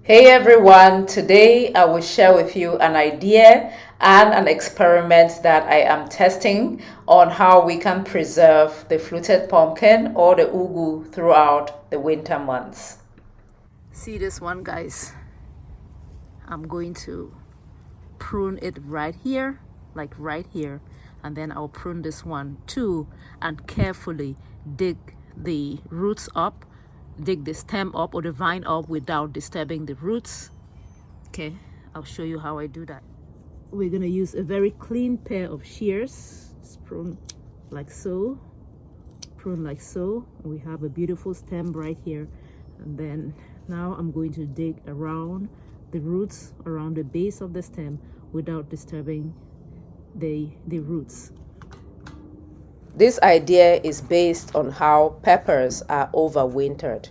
Hey everyone, today I will share with you an idea and an experiment that I am testing on how we can preserve the fluted pumpkin or the ugu throughout the winter months. See this one, guys. I'm going to prune it right here, like right here, and then I'll prune this one too and carefully dig the roots up, dig the stem up or the vine up without disturbing the roots. Okay, I'll show you how I do that. We're gonna use a very clean pair of shears. Just prune like so, prune like so. We have a beautiful stem right here, and then now I'm going to dig around the roots, around the base of the stem without disturbing the roots. This idea is based on how peppers are overwintered.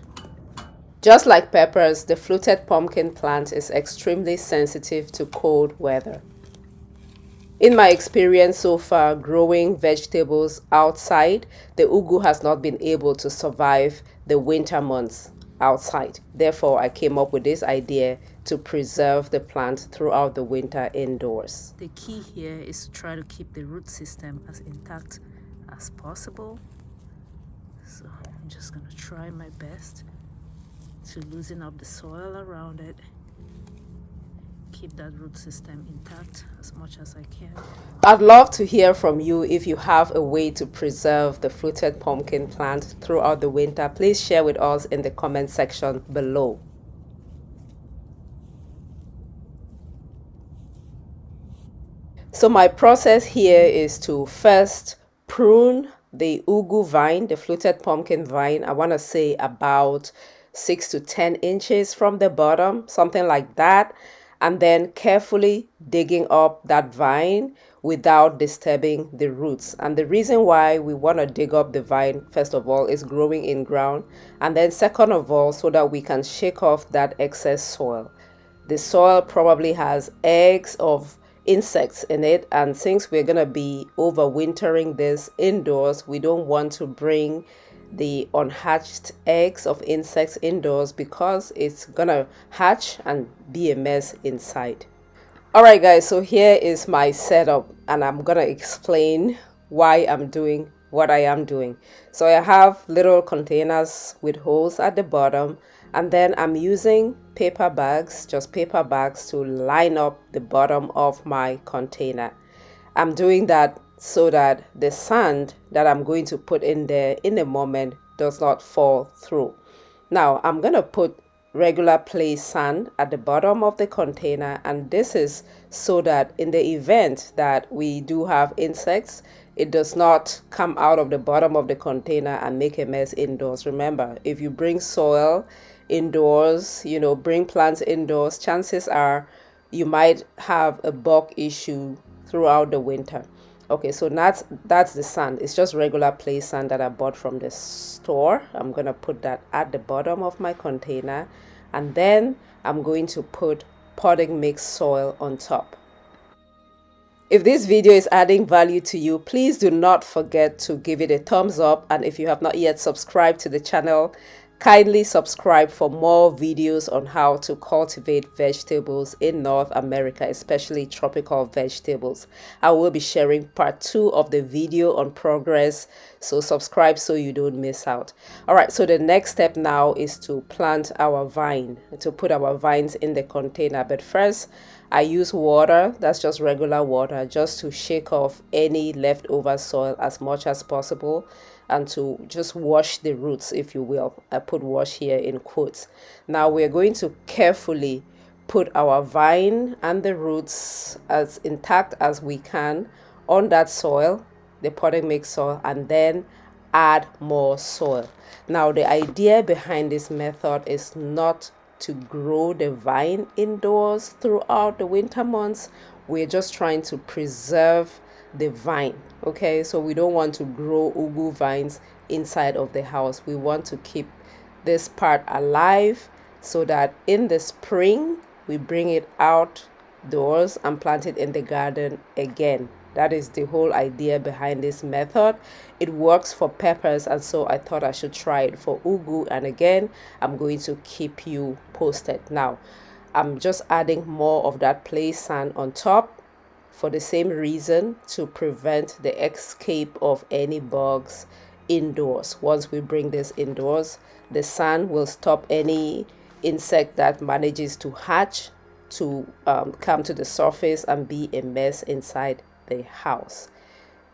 Just like peppers, the fluted pumpkin plant is extremely sensitive to cold weather. In my experience so far growing vegetables outside, the ugu has not been able to survive the winter months outside. Therefore, I came up with this idea to preserve the plant throughout the winter indoors. The key here is to try to keep the root system as intact as possible. So I'm just going to try my best to loosen up the soil around it, keep that root system intact as much as I can. I'd love to hear from you if you have a way to preserve the fluted pumpkin plant throughout the winter. Please share with us in the comment section below. So my process here is to first prune the ugu vine, the fluted pumpkin vine. I want to say about 6 to 10 inches from the bottom, something like that, and then carefully digging up that vine without disturbing the roots. And the reason why we want to dig up the vine, first of all, is growing in ground, and then second of all, so that we can shake off that excess soil. The soil probably has eggs of insects in it, and since we're going to be overwintering this indoors, we don't want to bring the unhatched eggs of insects indoors because it's gonna hatch and be a mess inside. All right, guys, so here is my setup, and I'm gonna explain why I'm doing what I am doing. So I have little containers with holes at the bottom, and then I'm using paper bags, just paper bags, to line up the bottom of my container. I'm doing that so that the sand that I'm going to put in there in a moment does not fall through. Now I'm going to put regular play sand at the bottom of the container, and this is so that in the event that we do have insects, it does not come out of the bottom of the container and make a mess indoors. Remember, if you bring soil indoors, bring plants indoors, chances are you might have a bug issue throughout the winter. Okay, so that's the sand. It's just regular play sand that I bought from the store. I'm gonna put that at the bottom of my container, and then I'm going to put potting mix soil on top. If this video is adding value to you, please do not forget to give it a thumbs up, and if you have not yet subscribed to the channel, kindly subscribe for more videos on how to cultivate vegetables in North America, especially tropical vegetables. I will be sharing part 2 of the video on progress, so subscribe so you don't miss out. All right, so the next step now is to plant our vine, to put our vines in the container. But first, I use water, that's just regular water, just to shake off any leftover soil as much as possible, and to just wash the roots, if you will. I put wash here in quotes. Now we're going to carefully put our vine and the roots as intact as we can on that soil, the potting mix soil, and then add more soil. Now the idea behind this method is not to grow the vine indoors throughout the winter months. We're just trying to preserve the vine. Okay, so we don't want to grow ugu vines inside of the house. We want to keep this part alive so that in the spring we bring it outdoors and plant it in the garden again. That is the whole idea behind this method. It works for peppers, and so I thought I should try it for ugu. And again, I'm going to keep you posted. Now, I'm just adding more of that play sand on top for the same reason, to prevent the escape of any bugs indoors. Once we bring this indoors, the sand will stop any insect that manages to hatch to come to the surface and be a mess inside the house.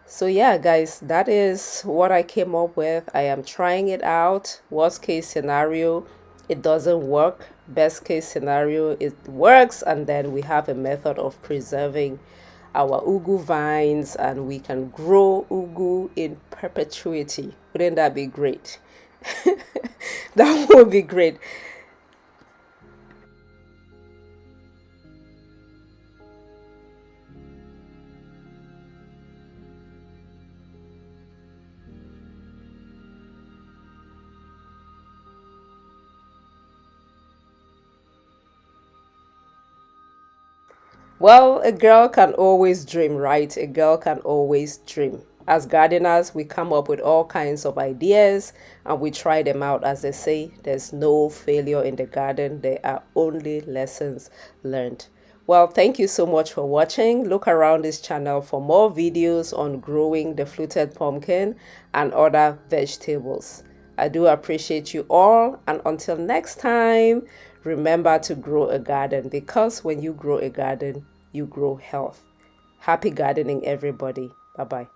So yeah, guys, that is what I came up with. I am trying it out. Worst case scenario, it doesn't work. Best case scenario, it works, and then we have a method of preserving our ugu vines, and we can grow ugu in perpetuity. Wouldn't that be great? That would be great. Well, a girl can always dream, right? A girl can always dream. As gardeners, we come up with all kinds of ideas and we try them out. As they say, there's no failure in the garden, there are only lessons learned. Well, thank you so much for watching. Look around this channel for more videos on growing the fluted pumpkin and other vegetables. I do appreciate you all, and until next time, remember to grow a garden, because when you grow a garden, you grow health. Happy gardening, everybody. Bye bye.